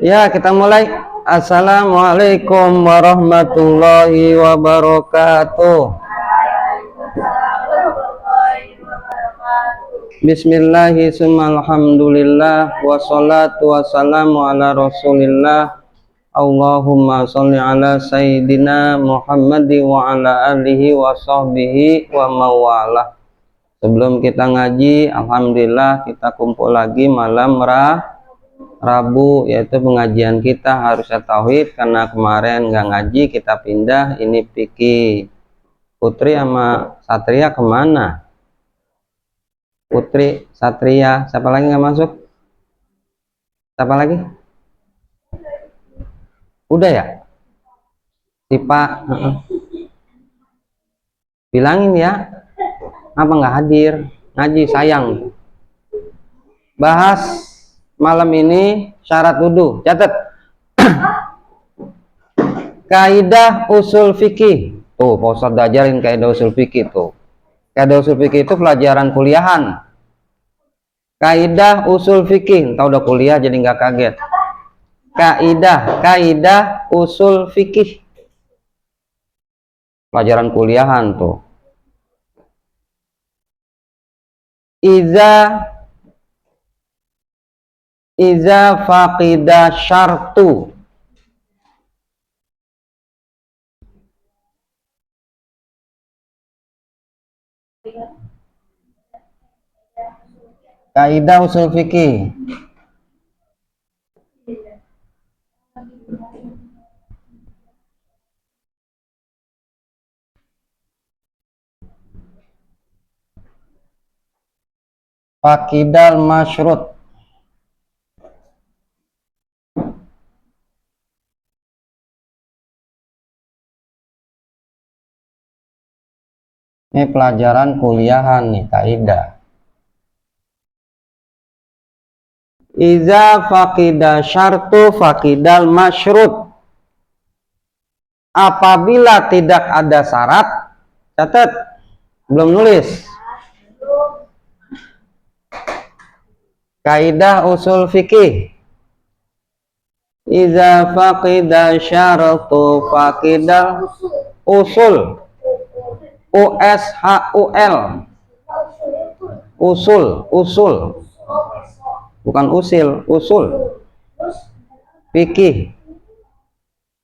Ya, kita mulai. Assalamualaikum warahmatullahi wabarakatuh. Bismillahirrahmanirrahim. Wassalatu wassalamu ala rasulillah. Allahumma sholli ala sayyidina Muhammadi wa ala alihi wa sahbihi wa mawalah. Sebelum kita ngaji, alhamdulillah kita kumpul lagi malam Rabu, yaitu pengajian kita harusnya tauhid, karena kemarin nggak ngaji kita pindah. Ini Piki. Putri sama Satria kemana? Putri, Satria, siapa lagi nggak masuk? Siapa lagi? Udah ya? Tipa, bilangin ya. Apa nggak hadir? Ngaji sayang. Bahas malam ini syarat wudu. Catat. Kaidah usul fikih. Tuh, Pak Ustadz ajarin kaidah usul fikih tuh. Kaidah usul fikih itu pelajaran kuliahan. Kaidah usul fikih. Entah udah kuliah jadi nggak kaget. Kaidah usul fikih. Pelajaran kuliahan tuh. Iza faqida syartu. Kaidah usul fikih. Faqidal masyrut. Ini pelajaran kuliahan nih, kaidah. Iza faqida syartu faqidal masyrut. Apabila tidak ada syarat, catat, belum nulis. Kaidah usul fikih. Iza faqida syartu faqidal usul. USHUL. Usul. Bukan usil, usul. Fikih.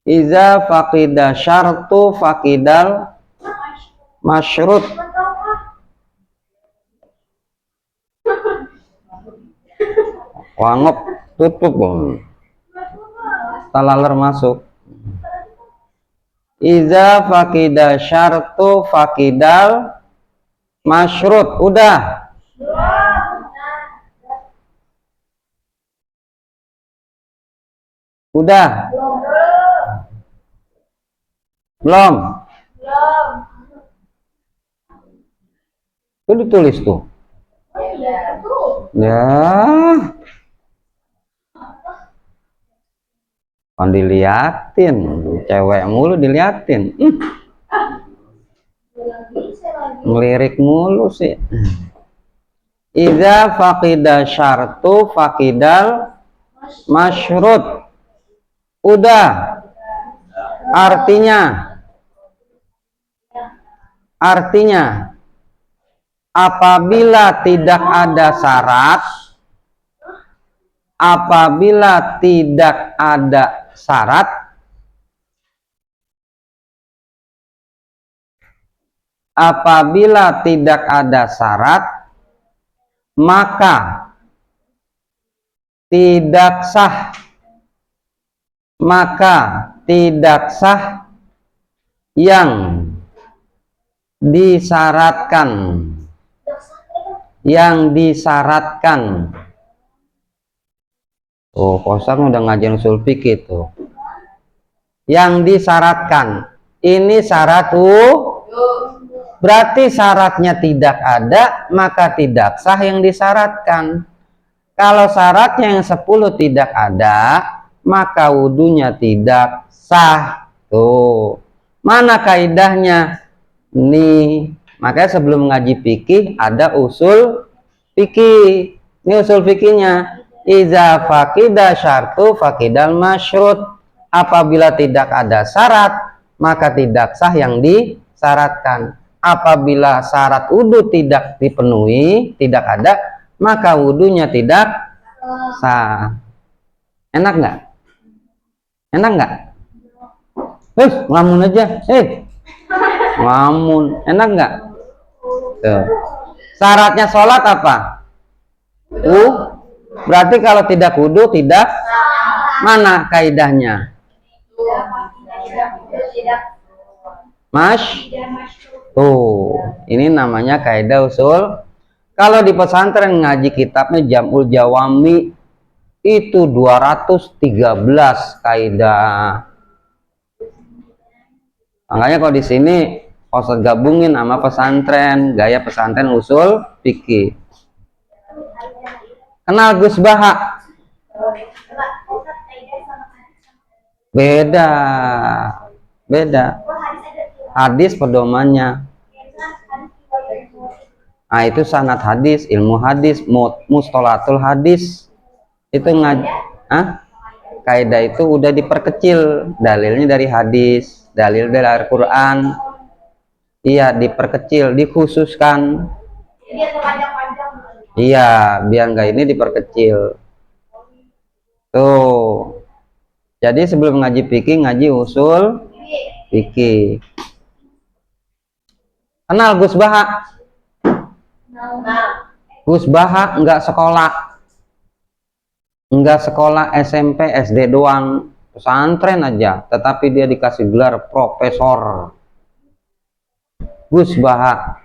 Iza faqida syartu faqidal masyrut. Wangop, tutup dong. Talaler masuk. Iza faqida syartu faqidal masyrut. Udah. Udah. Belum. Itu ditulis tuh. Ya. Kan diliatin, cewek mulu diliatin. Ngelirik mulu sih. Iza faqida syartu faqidal masyrut. Udah. Artinya apabila tidak ada syarat, apabila tidak ada syarat, maka tidak sah yang disyaratkan. Oh, Kosan udah ngajarin usul fikih tuh. Yang disyaratkan. Ini syarat berarti syaratnya tidak ada, maka tidak sah yang disyaratkan. Kalau syaratnya yang 10 tidak ada, maka wudunya tidak sah. Tuh. Mana kaidahnya? Nih, makanya sebelum ngaji fikih ada usul fikih. Ini usul fikihnya. Iza fakida syartu fakidal masyrut. Apabila tidak ada syarat, maka tidak sah yang disyaratkan. Apabila syarat wudhu tidak dipenuhi, tidak ada, maka wudhunya tidak sah. Enak nggak? Enak nggak? Ngelamun aja. Ngelamun. Enak nggak? Tuh. Syaratnya sholat apa? Berarti kalau tidak wudhu tidak. Mana kaidahnya? Tuh, ini namanya kaidah usul. Kalau di pesantren ngaji kitabnya Jam'ul Jawami itu 213 kaidah. Makanya kalau di sini Ustaz gabungin sama pesantren, gaya pesantren usul fikih. Kenal Gus Baha? Beda. Hadis pedomannya. Nah, itu sanad hadis, ilmu hadis, mustolatul hadis. Itu ngaji. Kaidah itu udah diperkecil, dalilnya dari hadis, dalil dari Al-Qur'an. Iya, diperkecil, dikhususkan. Iya, biar nggak ini diperkecil. Tuh. Jadi sebelum ngaji fikih, ngaji usul fikih. Kenal Gus Baha? Gus Baha nggak sekolah SMP SD doang, pesantren aja, tetapi dia dikasih gelar profesor. Gus Baha.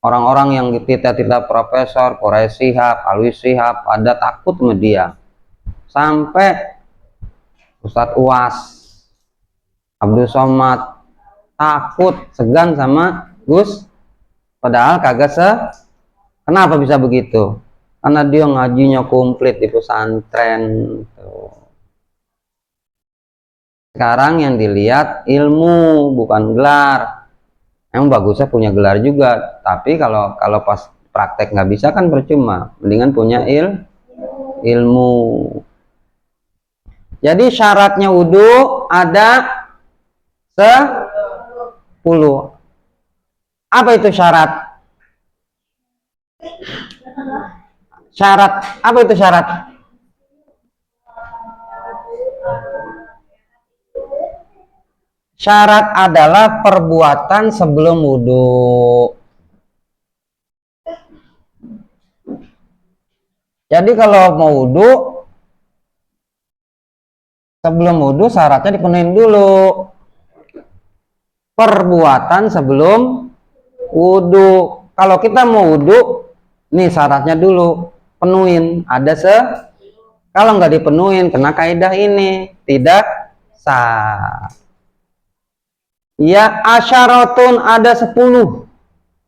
Orang-orang yang cita-cita profesor, Quraisy Shihab, Alwi Shihab, pada takut sama dia. Sampai Ustadz Uwas, Abdul Somad takut, segan sama Gus. Padahal kagak Kenapa bisa begitu? Karena dia ngajinya komplit di pesantren. Sekarang yang dilihat ilmu, bukan gelar. Emang bagusnya punya gelar juga, tapi kalau pas praktek nggak bisa kan percuma. Mendingan punya ilmu. Jadi syaratnya wudhu ada 10. Apa itu syarat? Apa itu syarat? Syarat adalah perbuatan sebelum wudhu. Jadi kalau mau wudhu, sebelum wudhu syaratnya dipenuhin dulu. Perbuatan sebelum wudhu. Kalau kita mau wudhu, nih syaratnya dulu penuhin. Kalau nggak dipenuhin, kena kaidah ini, tidak sah. Ya, asyaratun ada 10.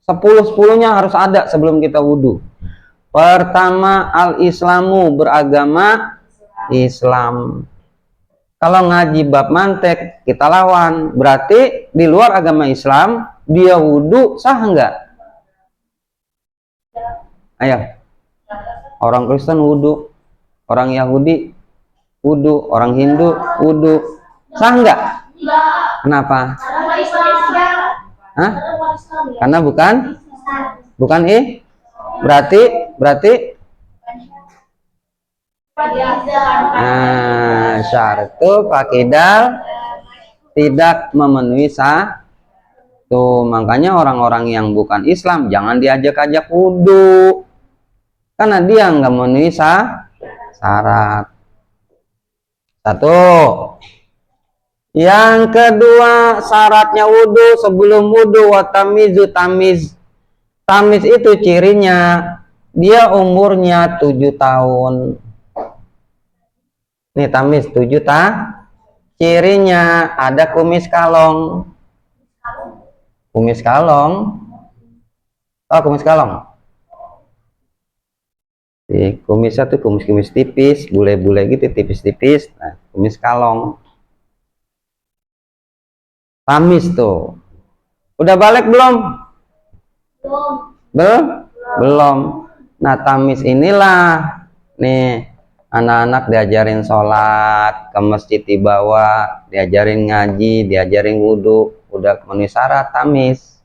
10-10-nya harus ada sebelum kita wudhu. Pertama, al-islamu, beragama Islam. Kalau ngaji bab mantek, kita lawan. Berarti di luar agama Islam, dia wudhu sah enggak? Ayo. Orang Kristen wudhu, orang Yahudi wudhu, orang Hindu wudhu. Sah enggak? Kenapa? Karena bukan berarti syartu fakidal tidak memenuhi satu. Makanya orang-orang yang bukan Islam jangan diajak-ajak wudhu, karena dia nggak memenuhi syarat. Satu. Yang kedua, syaratnya wudhu, sebelum wudhu watamizu, tamiz itu cirinya dia umurnya 7 tahun. Nih tamis 7 cirinya ada kumis kalong. Kumis kalong. Kumisnya tuh kumis tipis, bule-bule gitu, tipis-tipis. Nah, kumis kalong. Tamis tuh. Udah balik belum? Belum. Nah, tamis inilah Nih, anak-anak diajarin sholat, ke masjid dibawa, diajarin ngaji, diajarin wudhu, udah memenuhi syarat tamis.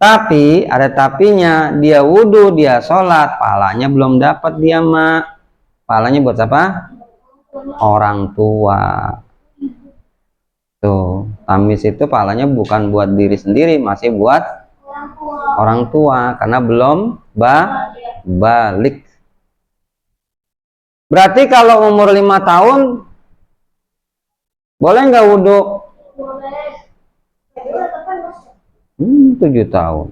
Tapi ada tapinya, dia wudhu, dia sholat, pahalanya belum dapat dia mak. Pahalanya buat siapa? Orang tua. Tuh, tamis itu pahalanya bukan buat diri sendiri, masih buat orang tua karena belum balik. Berarti kalau umur 5 tahun boleh nggak wudhu? 7 tahun.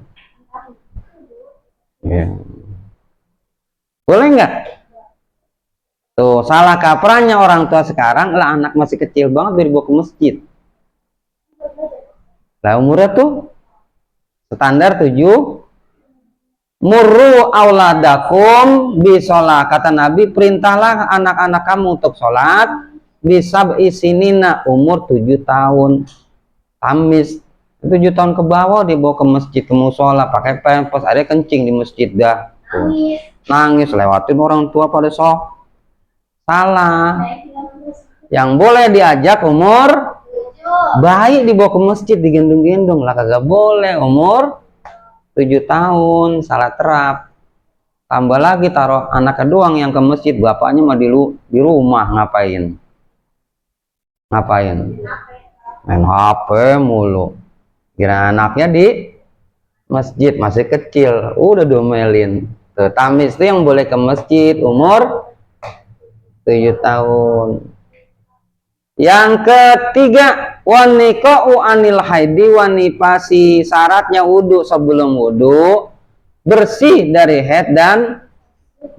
Ya. Boleh nggak? Tuh, salah kaprahnya orang tua sekarang lah, anak masih kecil banget dibawa ke masjid. Lah umurnya tuh standar 7. Murru auladakum bisolah, kata Nabi, perintahlah anak-anak kamu untuk sholat bisa isinina, umur 7 tahun. Tamis 7 tahun ke bawah dibawa ke masjid, ke musola, pakai pampers, ada kencing di masjid dah. Nangis lewatin orang tua pada sok. Salah. Yang boleh diajak umur bayi dibawa ke masjid, digendong-gendong lah, kagak boleh umur 7 tahun, salah terap. Tambah lagi taruh anak doang yang ke masjid, bapaknya mah di rumah ngapain? Main HP mulu. Kira anaknya di masjid, masih kecil, udah domelin. Tuh, tamis itu yang boleh ke masjid umur 7 tahun. Yang ketiga, waniko anil haidi wanipasi, syaratnya wudhu sebelum wudhu bersih dari haid dan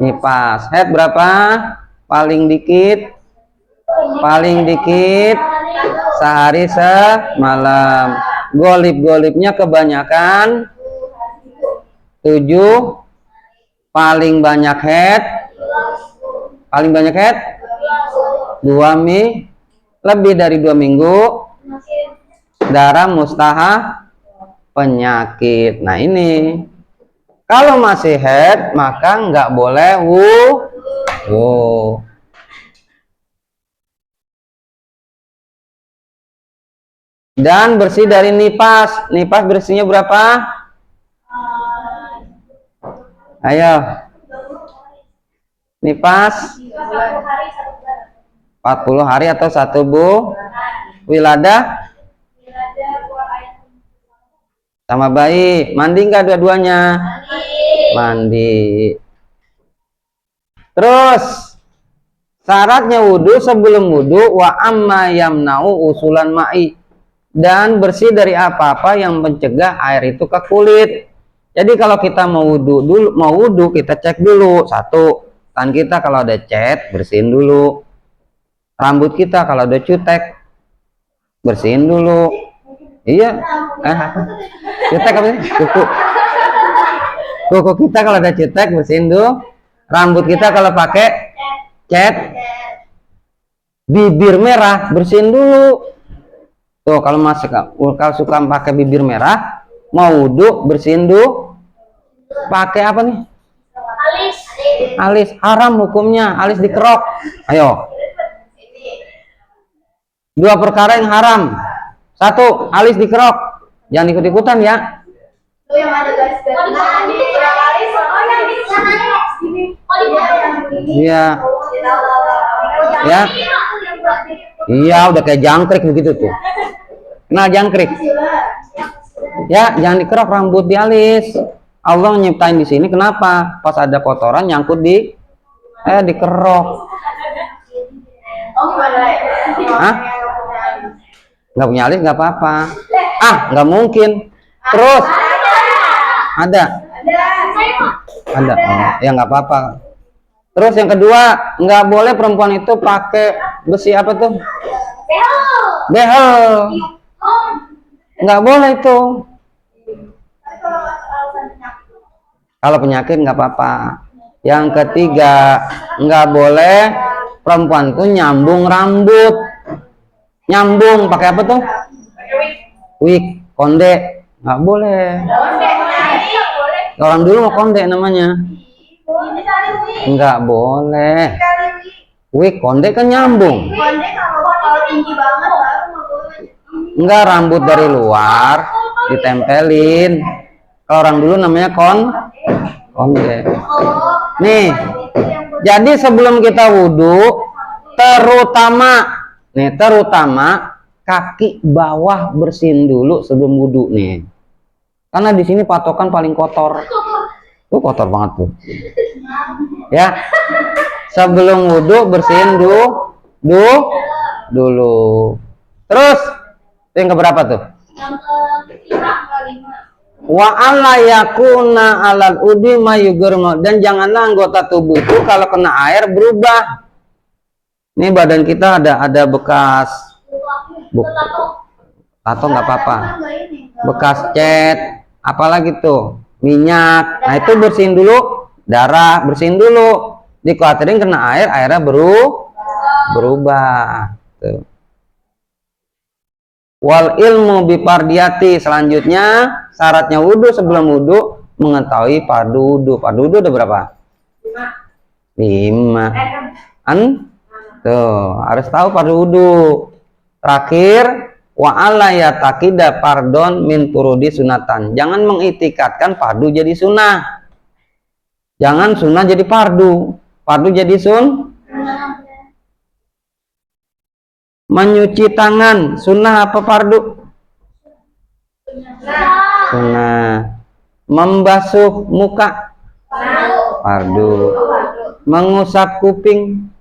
nipas. Haid berapa? Paling dikit sehari semalam. Golib-golibnya kebanyakan 7. Paling banyak haid 2 minggu. Lebih dari 2 minggu darah mustahah penyakit. Nah ini kalau masih haid maka nggak boleh wudhu. Dan bersih dari nipas. Nipas bersihnya berapa? Ayo. Nipas 40 hari atau 1 wiladah sama bayi. Mandi nggak dua-duanya? Mandi. Terus syaratnya wudhu, sebelum wudhu wa amma yamna'u usulan ma'i, dan bersih dari apa-apa yang mencegah air itu ke kulit. Jadi kalau kita mau wudhu kita cek dulu. 1, tangan kita kalau ada cat bersihin dulu. Rambut kita kalau ada cutek bersihin dulu. Iya, cutek apa sih? Kuku kita kalau ada cutek bersihin dulu. Rambut kita kalau pakai cat, bibir merah bersihin dulu. Tuh kalau suka pakai bibir merah, mau wudhu bersihin dulu. Pakai apa nih? Alis. Haram hukumnya, alis dikerok. Ayo. 2 perkara yang haram. 1, alis dikerok. Jangan ikut-ikutan ya. Iya. Ya. Iya, udah kayak jangkrik begitu tuh. Kenal jangkrik? Ya, jangan dikerok rambut, di alis. Allah nyiptain di sini, kenapa? Pas ada kotoran nyangkut dikerok. Hah? Nggak punya alis nggak apa-apa. Nggak mungkin. Terus ada. Ya nggak apa-apa. Terus yang kedua, nggak boleh perempuan itu pakai besi apa tuh? Behel. Nggak boleh itu. Kalau penyakit nggak apa-apa. Yang ketiga, nggak boleh perempuan tuh nyambung rambut. Nyambung pakai apa tuh? Wig, konde, nggak boleh. Orang dulu mau konde namanya. Enggak boleh. Wih, konde kan nyambung. Konde kalau tinggi banget baru nggak boleh. Enggak, rambut dari luar ditempelin. Kalau orang dulu namanya konde. Nih, jadi sebelum kita wudhu, terutama kaki bawah bersihin dulu sebelum wudhu nih. Karena di sini patokan paling kotor. Tuh kotor banget tuh. Ya. Sebelum wudhu bersihin dulu. Terus yang keberapa tuh? Yang kelima. Wa alla yakuna alal udi mayugurma, dan janganlah anggota tubuh itu kalau kena air berubah. Ini badan kita ada bekas tato nggak apa-apa. Bekas cat, apalagi tuh minyak. Nah itu bersihin dulu, darah bersihin dulu. Dikhawatirin kena air, airnya berubah. Tuh. Wal ilmu bipardiati, selanjutnya syaratnya wudhu sebelum wudhu mengetahui fardu wudhu. Fardu wudhu ada berapa? 5. Tuh harus tahu fardu wudhu. Terakhir, wa alla yatakida fardon min furudi sunatan. Jangan mengitikadkan fardu jadi sunnah. Jangan sunnah jadi fardu. Fardu jadi Menyuci tangan sunnah apa fardu? Sunnah. Membasuh muka fardu. Mengusap kuping,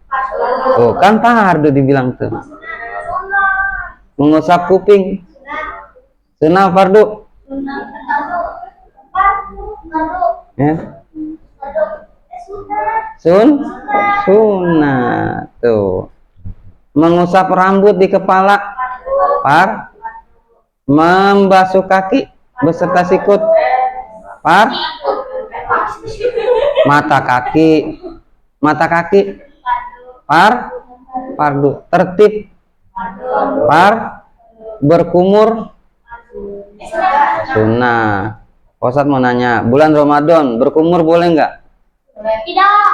oh kan fardu dibilang tuh. Mengusap kuping sunnah fardu. Ya. Sunnah tuh. Mengusap rambut di kepala membasuh kaki beserta sikut mata kaki fardu. Tertib berkumur sunnah. Ustadz mau nanya, bulan Ramadan berkumur boleh nggak? Tidak.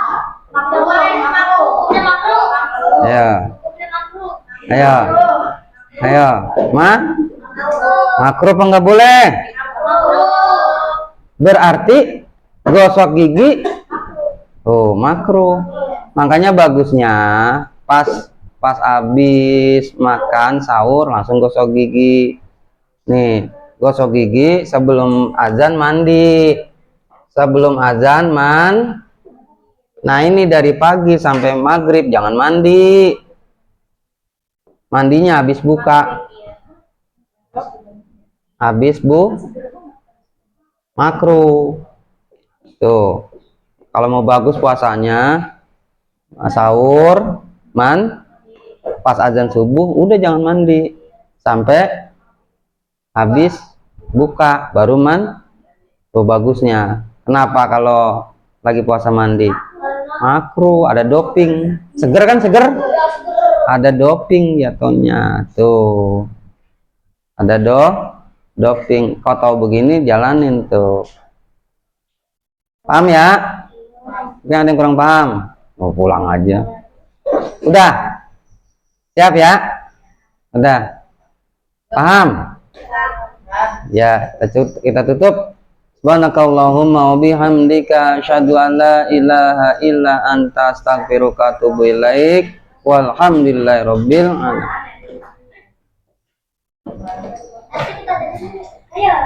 Ayo, makruh apa nggak boleh? Berarti gosok gigi, oh makruh. Makanya bagusnya pas habis makan sahur langsung gosok gigi. Nih, gosok gigi sebelum azan mandi. Sebelum azan Nah ini dari pagi sampai maghrib jangan mandi. Mandinya habis buka. Makruh. Tuh. Kalau mau bagus puasanya, sahur, pas azan subuh udah jangan mandi sampai habis buka baru tuh bagusnya. Kenapa kalau lagi puasa mandi? Makruh, ada doping. Seger kan, seger? Ada doping jatuhnya. Tuh. Ada doping. Kau tahu begini jalanin tuh. Paham ya? Ini ada yang kurang paham? Mau pulang aja. Udah? Siap ya? Udah? Paham? Ya, kita tutup. Subhanakallahumma wa bihamdika asyhadu an la ilaha illa anta astaghfiruka wa atubu ilaik. Walhamdulillahi rabbil alamin. Ayo.